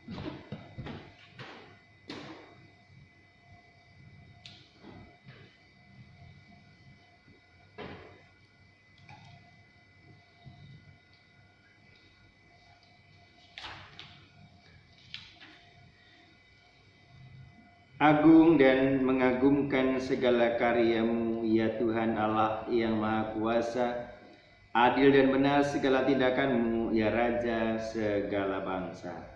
Agung dan mengagumkan segala karya-Mu, ya Tuhan Allah yang Maha Kuasa. Adil dan benar segala tindakan-Mu, ya Raja segala bangsa.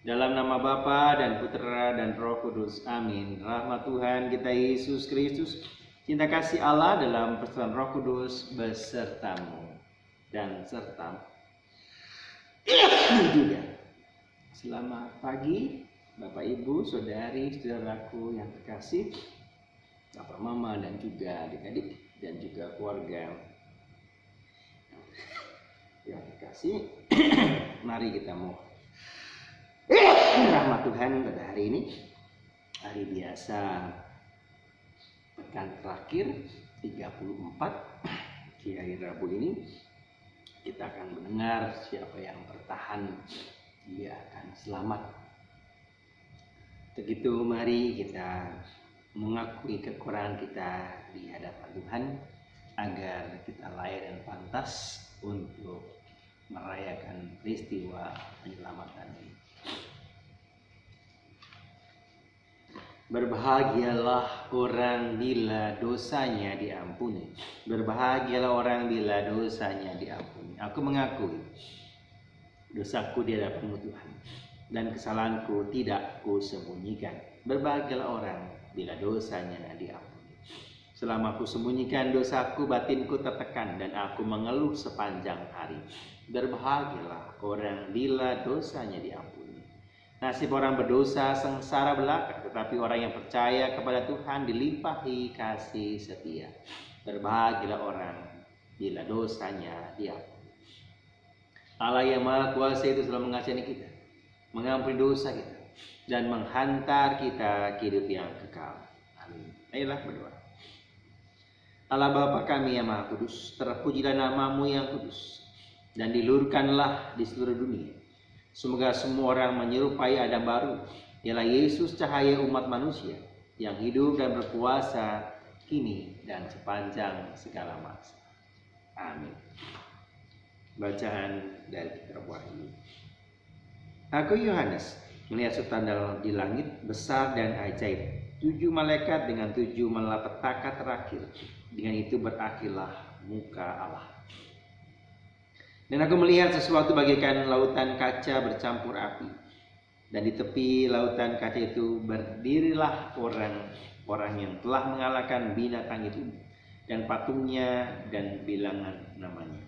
Dalam nama Bapa dan Putera dan Roh Kudus, amin. Rahmat Tuhan kita Yesus Kristus, cinta kasih Allah dalam persekutuan Roh Kudus besertamu dan sertamu juga. Selamat pagi Bapak Ibu, Saudari, Saudaraku yang terkasih, Bapak Mama dan juga adik-adik dan juga keluarga yang terkasih. Mari kita mohon rahmat Tuhan pada hari ini, hari biasa pekan terakhir 34 di hari Rabu ini. Kita akan mendengar siapa yang bertahan dia akan selamat. Begitu, mari kita mengakui kekurangan kita di hadapan Tuhan agar kita layak dan pantas untuk merayakan peristiwa penyelamatan ini. Berbahagialah orang bila dosanya diampuni. Berbahagialah orang bila dosanya diampuni. Aku mengakui dosaku di hadapan Tuhan, dan kesalahanku tidak kusembunyikan. Berbahagialah orang bila dosanya diampuni. Selama aku sembunyikan dosaku, batinku tertekan dan aku mengeluh sepanjang hari. Berbahagialah orang bila dosanya diampuni. Nasib orang berdosa sengsara belaka, tetapi orang yang percaya kepada Tuhan dilimpahi kasih setia. Berbahagialah orang bila dosanya diampuni. Allah yang Maha Kuasa itu selalu mengasihi kita, mengampuni dosa kita, dan menghantar kita ke hidup yang kekal. Amin. Ayolah berdoa. Allah Bapa kami yang Maha Kudus, terpujilah nama-Mu yang kudus, dan dilurkanlah di seluruh dunia. Semoga semua orang menyerupai Adam baru, ialah Yesus cahaya umat manusia, yang hidup dan berkuasa kini dan sepanjang segala masa. Amin. Bacaan dari kitab Wahyu. Aku Yohanes melihat suatu tanda di langit besar dan ajaib, 7 malaikat dengan 7 malapetaka terakhir. Dengan itu berakhirlah muka Allah. Dan aku melihat sesuatu bagaikan lautan kaca bercampur api. Dan di tepi lautan kaca itu berdirilah orang-orang yang telah mengalahkan binatang itu dan patungnya dan bilangan namanya.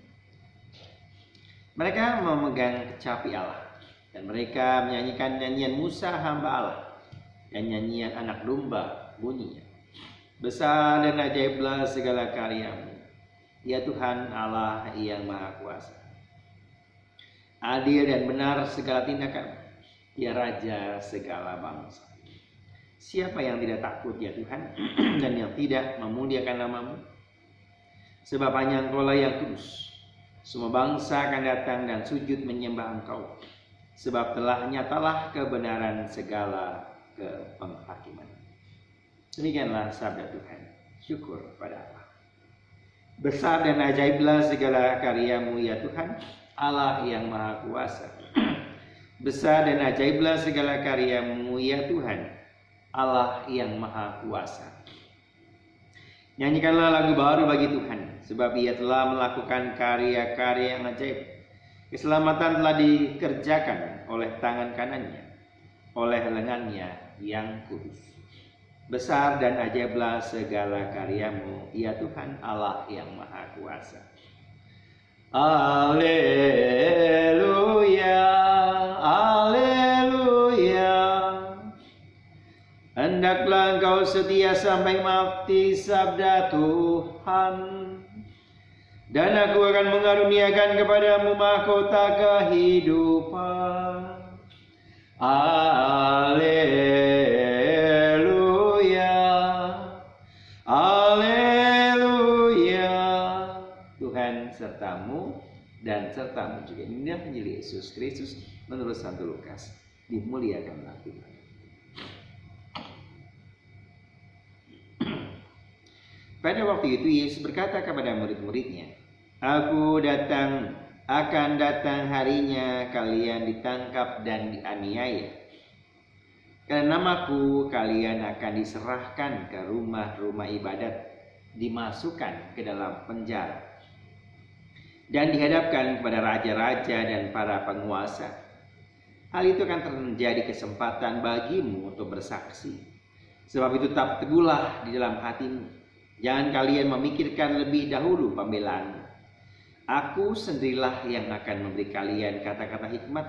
Mereka memegang kecapi Allah, dan mereka menyanyikan nyanyian Musa hamba Allah, dan nyanyian anak domba bunyinya. Besar dan ajaiblah segala karya-Mu, ya Tuhan Allah yang Maha Kuasa. Adil dan benar segala tindakan, ya Raja segala bangsa. Siapa yang tidak takut ya Tuhan, dan yang tidak memuliakan nama-Mu? Sebab hanya Engkau-lah yang kudus. Semua bangsa akan datang dan sujud menyembah Engkau, sebab telah nyatalah kebenaran segala kepenghakiman. Demikianlah sabda Tuhan. Syukur pada Allah. Besar dan ajaiblah segala karya-Mu ya Tuhan, Allah yang Maha Kuasa. Besar dan ajaiblah segala karya-Mu ya Tuhan, Allah yang Maha Kuasa. Nyanyikanlah lagu baru bagi Tuhan, sebab Ia telah melakukan karya-karya yang ajaib. Keselamatan telah dikerjakan oleh tangan kanannya, oleh lengannya yang kudus. Besar dan ajaiblah segala karya-Mu ya Tuhan, Allah yang Maha Kuasa. Haleluya, haleluya. Hendaklah Engkau setia sampai mati, sabda Tuhan. Dan aku akan mengaruniakan kepadamu mahkota kehidupan. Haleluya, haleluya. Tuhan sertamu dan sertamu juga. Inilah Injil Yesus Kristus menurut Santo Lukas. dimuliakanlah Tuhan. Pada waktu itu Yesus berkata kepada murid-muridnya, akan datang harinya kalian ditangkap dan dianiaya. Karena namaku kalian akan diserahkan ke rumah-rumah ibadat, dimasukkan ke dalam penjara, dan dihadapkan kepada raja-raja dan para penguasa. Hal itu akan terjadi kesempatan bagimu untuk bersaksi. Sebab itu tetap teguhlah di dalam hatimu. Jangan kalian memikirkan lebih dahulu pembelaanmu. Aku sendirilah yang akan memberi kalian kata-kata hikmat,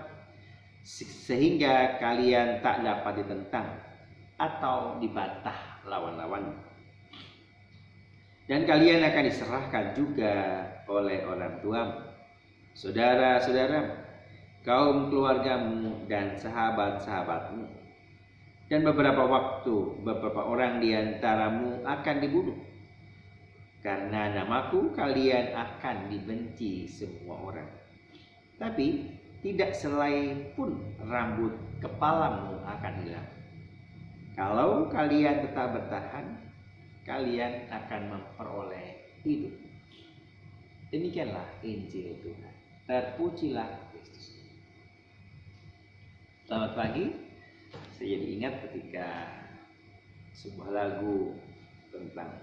sehingga kalian tak dapat ditentang atau dibantah lawan-lawan. Dan kalian akan diserahkan juga oleh orang tuamu, saudara-saudaramu, kaum keluargamu, dan sahabat-sahabatmu. Dan beberapa orang di antaramu akan dibunuh. Karena namaku kalian akan dibenci semua orang. Tapi tidak selai pun rambut kepalamu akan hilang. Kalau kalian tetap bertahan, kalian akan memperoleh hidup. Demikianlah Injil Tuhan. Terpujilah Kristus. Selamat pagi. Saya jadi ingat ketika sebuah lagu tentang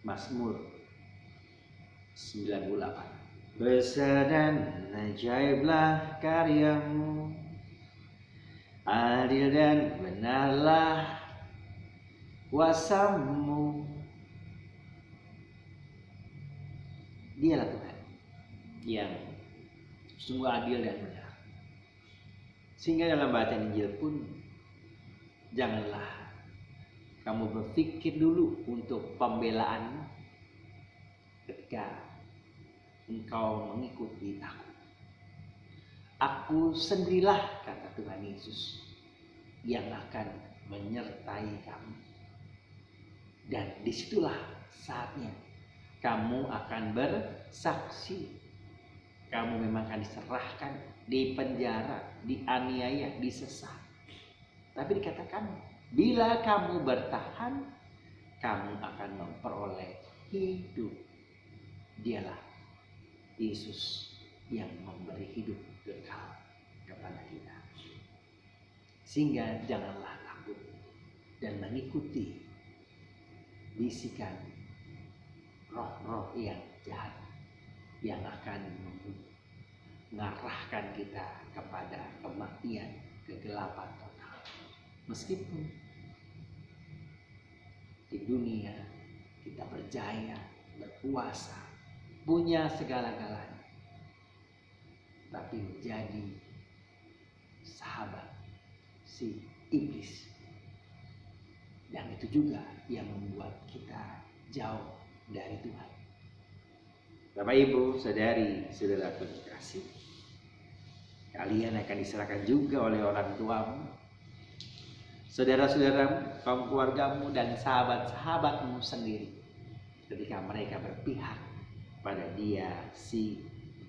Mazmur 98. Besar dan ajaiblah karyamu, adil dan benarlah kuasamu. Dialah Tuhan yang sungguh adil dan benar. Sehingga dalam bacaan Injil pun janganlah kamu berpikir dulu untuk pembelaanmu ketika engkau mengikuti aku. Aku sendirilah, kata Tuhan Yesus, yang akan menyertai kamu. Dan disitulah saatnya kamu akan bersaksi. Kamu memang akan diserahkan, dipenjara, dianiaya, disesat. Tapi dikatakan, bila kamu bertahan, kamu akan memperoleh hidup. Dialah Yesus yang memberi hidup kekal kepada kita. Sehingga janganlah takut dan mengikuti bisikan roh-roh yang jahat yang akan mengarahkan kita kepada kematian, kegelapan total. Meskipun di dunia kita berjaya, berkuasa, punya segala-galanya, tapi menjadi sahabat si iblis. Dan itu juga yang membuat kita jauh dari Tuhan. Bapak, Ibu, saudari, saudaraku terkasih, kalian akan diserahkan juga oleh orang tuamu, saudara-saudaramu, kaum keluargamu, dan sahabat-sahabatmu sendiri ketika mereka berpihak pada dia si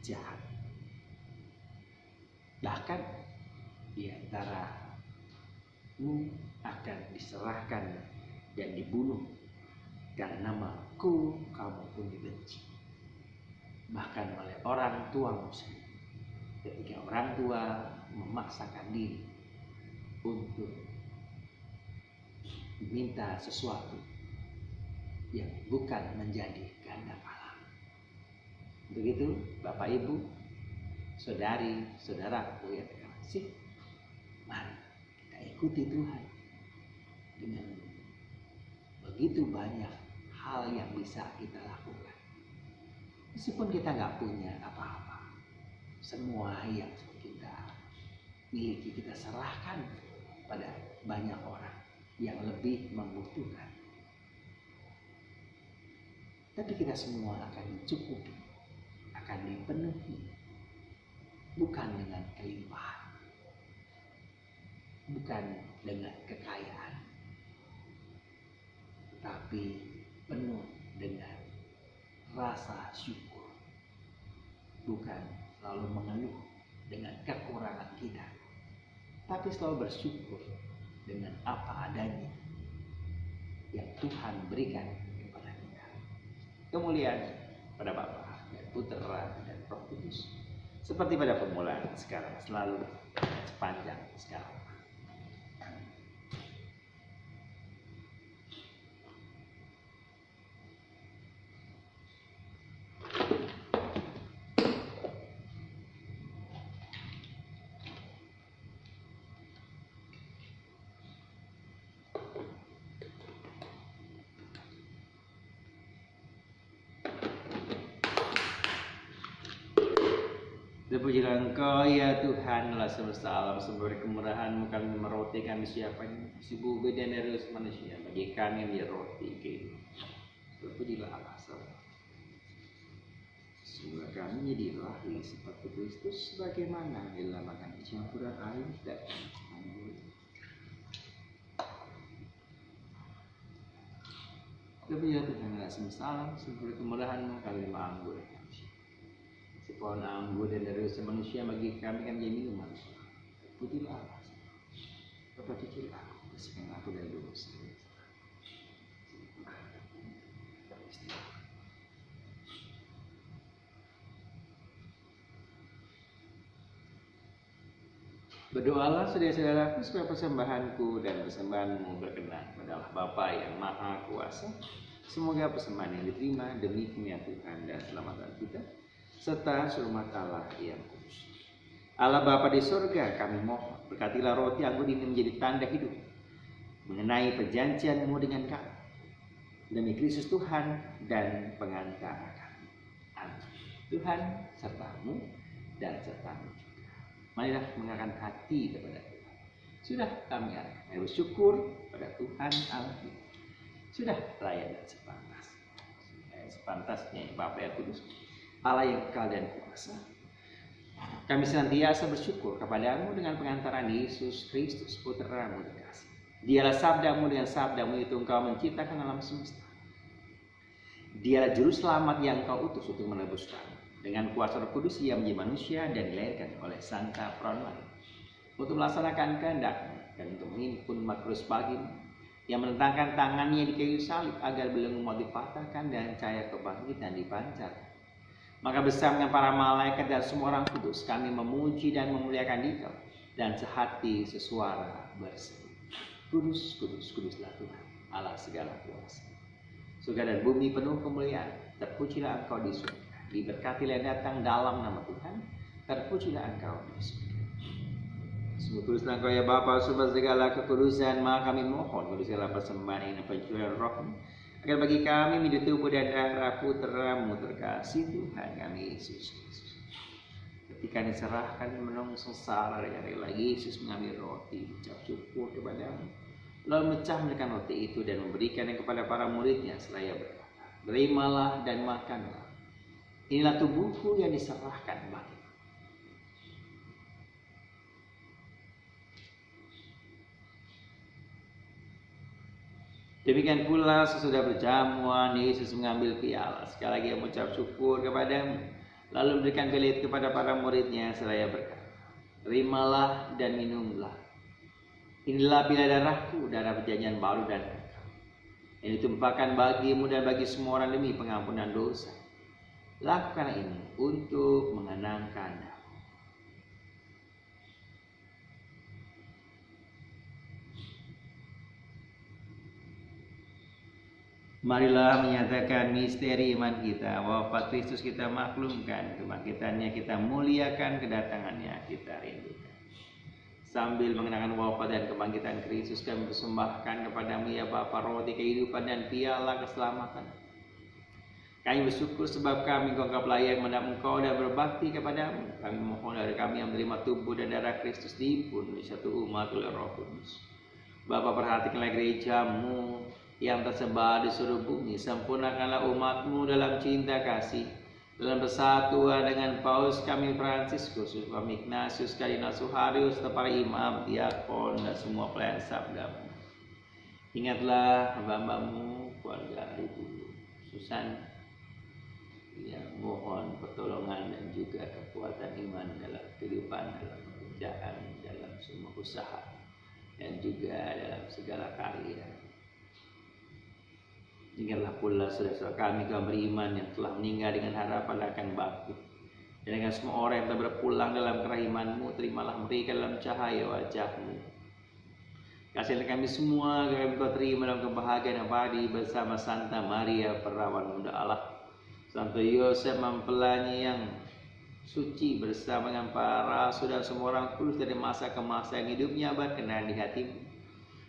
jahat. Bahkan di antaramu akan diserahkan dan dibunuh karena namaku kamu pun dibenci, bahkan oleh orang tuamu sendiri. Ketika orang tua memaksakan diri untuk minta sesuatu yang bukan menjadi kehendak Allah. Begitu Bapak, Ibu, saudari, saudaraku yang terkasih, mari kita ikuti Tuhan dengan begitu banyak hal yang bisa kita lakukan. Meskipun kita nggak punya apa-apa, semua yang kita miliki kita serahkan pada banyak orang yang lebih membutuhkan. Tapi kita semua akan dicukupi, akan dipenuhi, bukan dengan kelimpahan, bukan dengan kekayaan, tapi penuh dengan rasa syukur, bukan lalu mengeluh dengan kekurangan kita, tapi selalu bersyukur dengan apa adanya yang Tuhan berikan kepada kita. Kemuliaan pada Bapa dan Putra dan Roh Kudus, seperti pada permulaan, sekarang, selalu, dan sepanjang sekarang. Terpujilah Engkau ya Tuhan Allah semesta alam, sebab kemurahan-Mu kami menerima roti kami siapkan si bumi dan dari manusia, bagi kami menjadi roti kehidupan. Terpujilah Allah semesta. Semoga kami menjadi lahir seperti Kristus, sebagaimana dalam makan campuran air dan anggur. Terpujilah Tuhan Allah semesta alam, sebab kemurahan-Mu kami menerima anggur. Pohon anggur dan dari usaha manusia bagi kami kan jadi minuman. Pujilah Allah. Bapak cuci aku, bersihkan aku dari dosa. Berdoalah saudara-saudaraku supaya persembahanku dan persembahanmu berkenan pada Allah Bapa yang Maha Kuasa. Semoga persembahan yang diterima demi kemuliaan Tuhan dan keselamatan kita, serta surmat Allah yang kudus. Allah Bapa di surga, kami mohon berkatilah roti anggur ini menjadi tanda hidup mengenai perjanjian-Mu dengan kami, demi Kristus Tuhan dan pengantara kami. Amin. Tuhan serta-Mu dan serta-Mu juga. Marilah mengangkat hati kepada Tuhan. Sudah kami akan bersyukur pada Tuhan Allah kita. Sudah layak dan sepantasnya Bapa yang kudus, Allah yang kekal dan kuasa. Kami senantiasa bersyukur kepadamu dengan pengantaran Yesus Kristus, Putra-Mu terkasih. Dialah sabda-Mu, dengan sabda-Mu itu Engkau menciptakan alam semesta. Dialah juru selamat yang Engkau utus untuk menebus kami. Dengan kuasa Roh Kudus Ia menjadi manusia dan dilahirkan oleh Santa Perawan untuk melaksanakan kehendak-Mu dan untuk menghimpun umat kudus bagimu, yang menentangkan tangannya di kayu salib agar belenggu mau dipatahkan dan cahaya kebangkitan dipancarkan. Maka bersama dengan para malaikat dan semua orang kudus kami memuji dan memuliakan Dikau, dan sehati sesuara berseru, Kudus, kudus, kuduslah Tuhan Allah segala kuasa. Surga dan bumi penuh kemuliaan. Terpujilah Engkau di surga, diberkatilah yang datang dalam nama Tuhan. Terpujilah Engkau di surga. Sungguh kuduslah Engkau ya Bapa, sebab segala kekudusan, maka kami mohon kuduskanlah persembahan ini pencurahan Roh-Mu, agar bagi kami menjadi tubuh dan darah Putra-Mu terkasih Tuhan kami Yesus Kristus. Ketika diserahkan menanggung sengsara dengan rela, Yesus mengambil roti, ucap syukur kepada-Mu, lalu mecah-mecahkan roti itu dan memberikannya kepada para murid-Nya seraya berkata, terimalah dan makanlah. Inilah tubuhku yang diserahkan bagi. Demikian pula sesudah berjamuan, Yesus mengambil piala, sekali lagi mengucap syukur kepada-Mu, lalu memberikan piala itu kepada para murid-Nya seraya berkata, terimalah dan minumlah. Inilah piala darahku, darah perjanjian baru dan kekal, yang ditumpahkan bagimu dan bagi semua orang demi pengampunan dosa. Lakukanlah ini untuk mengenangkan. Marilah menyatakan misteri iman kita, wafat Kristus kita maklumkan, kebangkitannya kita muliakan, kedatangannya kita rindukan. Sambil mengenangkan wafat dan kebangkitan Kristus, kami persembahkan kepada-Mu ya Bapa roti kehidupan dan piala keselamatan. Kami bersyukur sebab kami anggap layak menghadap Engkau dan berbakti kepada-Mu. Kami mohon dari kami yang menerima tubuh dan darah Kristus dihimpun di satu umat oleh Roh Kudus. Bapa, perhatikanlah gereja-Mu yang tersebar di seluruh bumi. Sempurnakanlah umat-Mu dalam cinta kasih, dalam persatuan dengan Paus kami Fransiskus, kami Ignatius, Kardinal Suharius, serta para imam, diakon, dan semua pelayan sabda-Mu. Ingatlah hamba-Mu, keluarga Ibu Susan, yang mohon pertolongan dan juga kekuatan iman dalam kehidupan, dalam pekerjaan, dalam semua usaha dan juga dalam segala karya. Ingatlah pula saudara-saudara kami kaum beriman yang telah meninggal dengan harapan akan bangkit. Dan dengan semua orang yang telah berpulang dalam kerahiman-Mu, terimalah mereka dalam cahaya wajah-Mu. Kasihlah kami semua agar kami Kau terima dalam kebahagiaan abadi bersama Santa Maria Perawan Muda Allah, Santo Yosef mempelai yang suci bersama dengan para saudara semua orang kudus dari masa ke masa yang hidupnya berkenan di hati-Mu.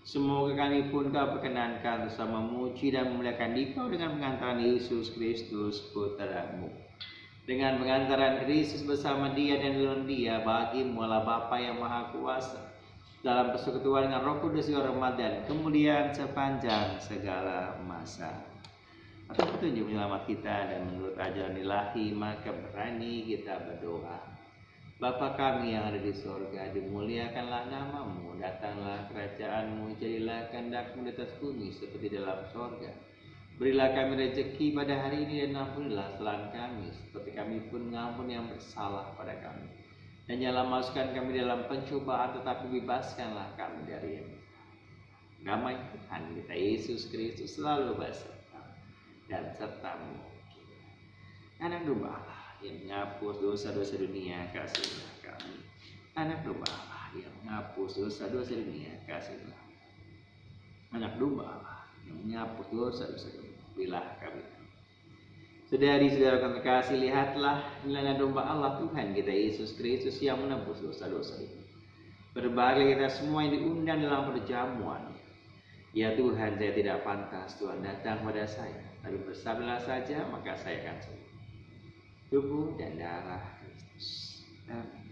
Semoga kami pun Kau perkenankan bersama memuji dan memuliakan Dikau dengan pengantaran Yesus Kristus Putra-Mu. Dengan pengantaran Kristus bersama Dia dan dalam Dia, bagi-Mu Allah Bapa yang Maha Kuasa, dalam persekutuan dengan Roh Kudus hormat dan kemuliaan sepanjang segala masa. Atas petunjuk menyelamat kita dan menurut ajaran ilahi, maka berani kita berdoa. Bapa kami yang ada di sorga, dimuliakanlah nama-Mu, datanglah kerajaan-Mu, jadilah kehendak-Mu di atas bumi seperti dalam sorga. Berilah kami rezeki pada hari ini dan ampunilah kesalahan kami, seperti kami pun mengampuni yang bersalah pada kami. Dan janganlah masukkan kami dalam pencobaan, tetapi bebaskanlah kami dari yang jahat. Damai Tuhan kita Yesus Kristus selalu beserta dan serta-Mu. Anak domba Allah yang menghapus dosa-dosa dunia, kasihlah kami. Anak domba Allah yang menghapus dosa-dosa dunia, kasihlah. Anak domba Allah yang menghapus dosa-dosa dunia, berilah kami. Saudari-saudara kami kasih, lihatlah inilah domba Allah Tuhan kita Yesus Kristus yang menebus dosa-dosa ini. Berbahagia kita semua yang diundang dalam perjamuan. Ya Tuhan, saya tidak pantas Tuhan datang pada saya, tapi bersabdalah saja maka saya akan sembuh. Tubuh dan darah Kristus. Amin.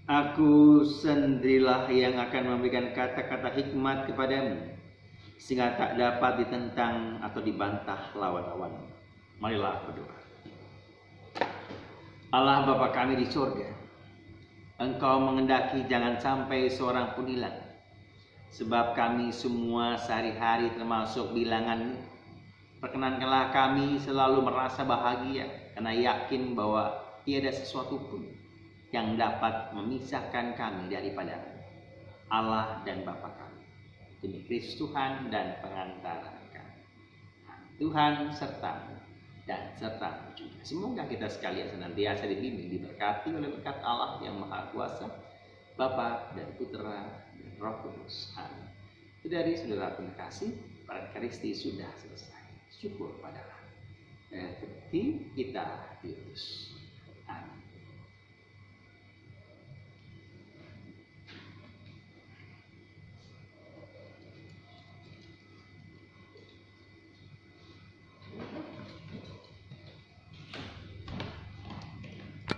Aku sendirilah yang akan memberikan kata-kata hikmat kepadamu, sehingga tak dapat ditentang atau dibantah lawan-lawan. Marilah berdoa. Allah Bapa kami di surga, Engkau mengendaki jangan sampai seorang pun hilang, sebab kami semua sehari-hari termasuk bilangan. Perkenankanlah kami selalu merasa bahagia karena yakin bahwa tiada sesuatu pun yang dapat memisahkan kami daripada Allah dan Bapa kami, demi Kristus Tuhan dan pengantara kami. Tuhan sertamu dan sertamu juga. Semoga kita sekalian senantiasa dibimbing, diberkati oleh berkat Allah yang Maha Kuasa, Bapa dan Putra dan Roh Kudus. Amin. Saudara-saudara terkasih, Ekaristi sudah selesai. Syukur pada Allah. Seperti kita diutus.